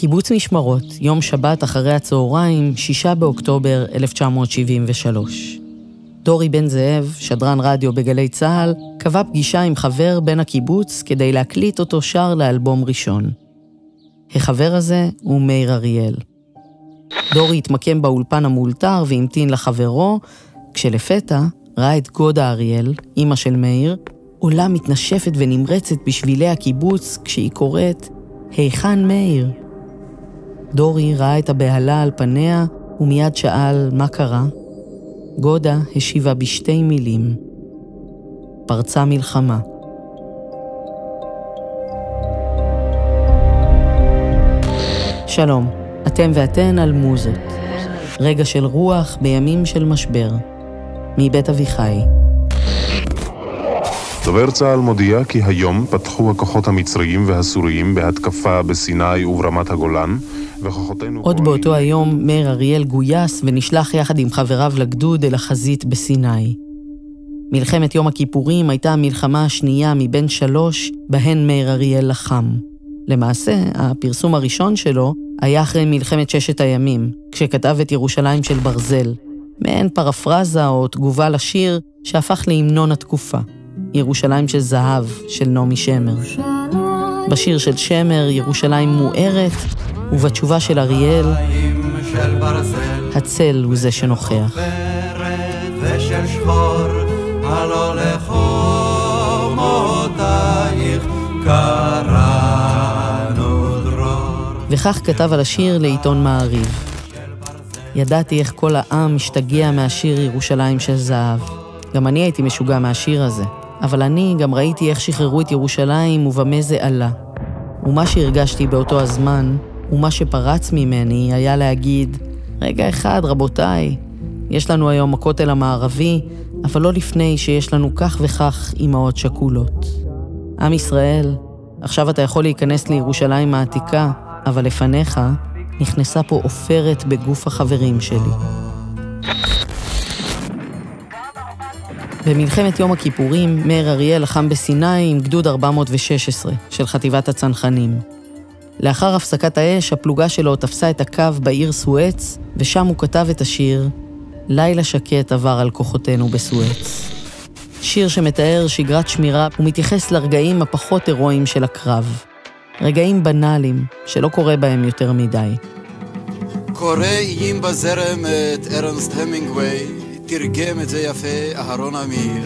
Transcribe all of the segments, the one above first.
קיבוץ משמרות, יום שבת אחרי הצהריים, 6 באוקטובר 1973. דורי בן זאב, שדרן רדיו בגלי צהל, קבע פגישה עם חבר בן הקיבוץ כדי להקליט אותו שר לאלבום ראשון. החבר הזה הוא מאיר אריאל. דורי התמקם באולפן המאולתר והמתין לחברו, כשלפתע ראה את גודה אריאל, אמא של מאיר, עולה מתנשפת ונמרצת בשבילי הקיבוץ כשהיא קוראת, היכן מאיר? דורי ראה את הבהלה על פניה ומיד שאל מה קרה. גודה השיבה בשתי מילים. פרצה מלחמה. שלום, אתם ואתן על מוזות. רגע של רוח בימים של משבר. מבית אביחי. דובר צה"ל מודיע כי היום פתחו הכוחות המצריים והסוריים בהתקפה בסיני וברמת הגולן, וכוחותינו... עוד באותו היום מאיר אריאל גויס ונשלח יחד עם חבריו לגדוד אל החזית בסיני. מלחמת יום הכיפורים הייתה המלחמה השנייה מבין 3 בהן מאיר אריאל לחם. למעשה, הפרסום הראשון שלו היה אחרי מלחמת 6 הימים, כשכתב את ירושלים של ברזל, מעין פרפרזה או תגובה לשיר שהפך להמנון התקופה. ירושלים של זהב, של נעמי שמר. בשיר של שמר, ירושלים מוארת, ובתשובה של אריאל, הצל הוא זה שנוכח. וכך כתב על השיר לעיתון מעריב. ידעתי איך כל העם משתגע מהשיר ירושלים של זהב. גם אני הייתי משוגע מהשיר הזה. אבל אני גם ראיתי איך שחררו את ירושלים ובמה זה עלה. ומה שהרגשתי באותו הזמן, ומה שפרץ ממני, היה להגיד, רגע אחד רבותיי, יש לנו היום הכותל המערבי, אבל לא לפני שיש לנו כך וכך אמהות שכולות. עם ישראל, עכשיו אתה יכול להיכנס לירושלים העתיקה, אבל לפניך נכנסה פה עופרת בגוף החברים שלי. במלחמת יום הכיפורים, מאיר אריאל לחם בסיני עם גדוד 416 של חטיבת הצנחנים. לאחר הפסקת האש, הפלוגה שלו תפסה את הקו בעיר סואץ, ושם הוא כתב את השיר לילה שקט עבר על כוחותינו בסואץ. שיר שמתאר שגרת שמירה ומתייחס לרגעים הפחות הירואיים של הקרב. רגעים בנאליים שלא קורה בהם יותר מדי. קוראים בזרם את ארנסט המינגווי, תרגם את זה יפה אהרון אמיר.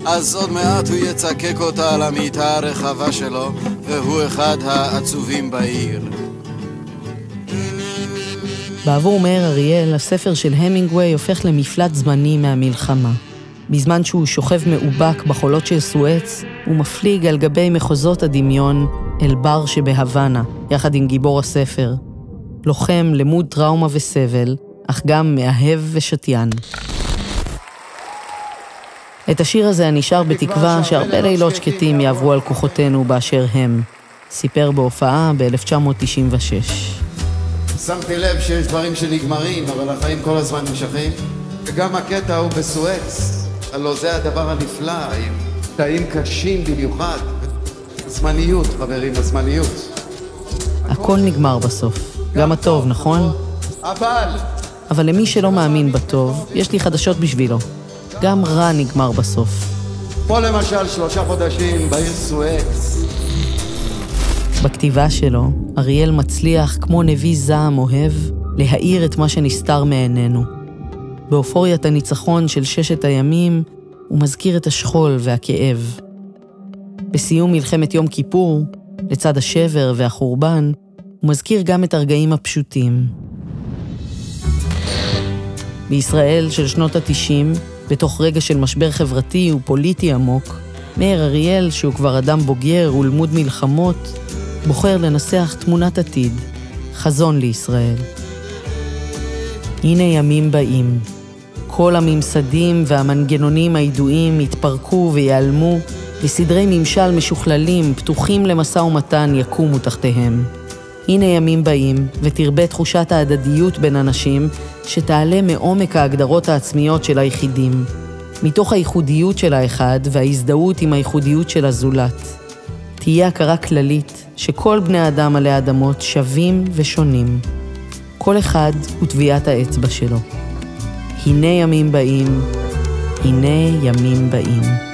אז עוד מעט הוא יצקק אותה על המיטה הרחבה שלו, והוא אחד העצובים בעיר. בעבור מאיר אריאל, הספר של המינגווי הופך למפלט זמני מהמלחמה. בזמן שהוא שוכב מאובק בחולות של סואץ, הוא מפליג על גבי מחוזות הדמיון אל בר שבהוואנה, יחד עם גיבור הספר. לוחם למוד טראומה וסבל, אך גם מאהב ושתיין. את השיר הזה נשאר בתקווה שהרבה לילות שקטים יעברו על כוחותינו באשר הם, סיפר בהופעה ב-1996. שמתי לב שיש דברים שנגמרים, אבל החיים כל הזמן נמשכים. וגם הקטע הוא בסואץ, הלוא זה הדבר הנפלא, עם תאים קשים במיוחד. זמניות, חברים, הזמניות. הכל נגמר בסוף, גם הטוב, נכון? אבל למי שלא מאמין בטוב, יש לי חדשות בשבילו. גם רע נגמר בסוף. פה למשל 3 חודשים בעיר סואץ. בכתיבה שלו, אריאל מצליח כמו נביא זעם אוהב להאיר את מה שנסתר מעינינו. באופוריית הניצחון של 6 הימים, הוא מזכיר את השכול והכאב. בסיום מלחמת יום כיפור, לצד השבר והחורבן, הוא מזכיר גם את הרגעים הפשוטים. בישראל של שנות ה-90, בתוך רגע של משבר חברתי ופוליטי עמוק, מאיר אריאל, שהוא כבר אדם בוגר ולמוד מלחמות, בוחר לנסח תמונת עתיד, חזון לישראל. הנה ימים באים. כל הממסדים והמנגנונים הידועים יתפרקו ויעלמו, וסדרי ממשל משוכללים, פתוחים למשא ומתן, יקומו תחתיהם. הנה ימים באים, ותרבה תחושת ההדדיות בין אנשים, שתעלה מעומק ההגדרות העצמיות של היחידים, מתוך הייחודיות של האחד וההזדהות עם הייחודיות של הזולת. תהיה הכרה כללית שכל בני האדם עלי האדמות שווים ושונים. כל אחד הוא טביעת האצבע שלו. הנה ימים באים, הנה ימים באים.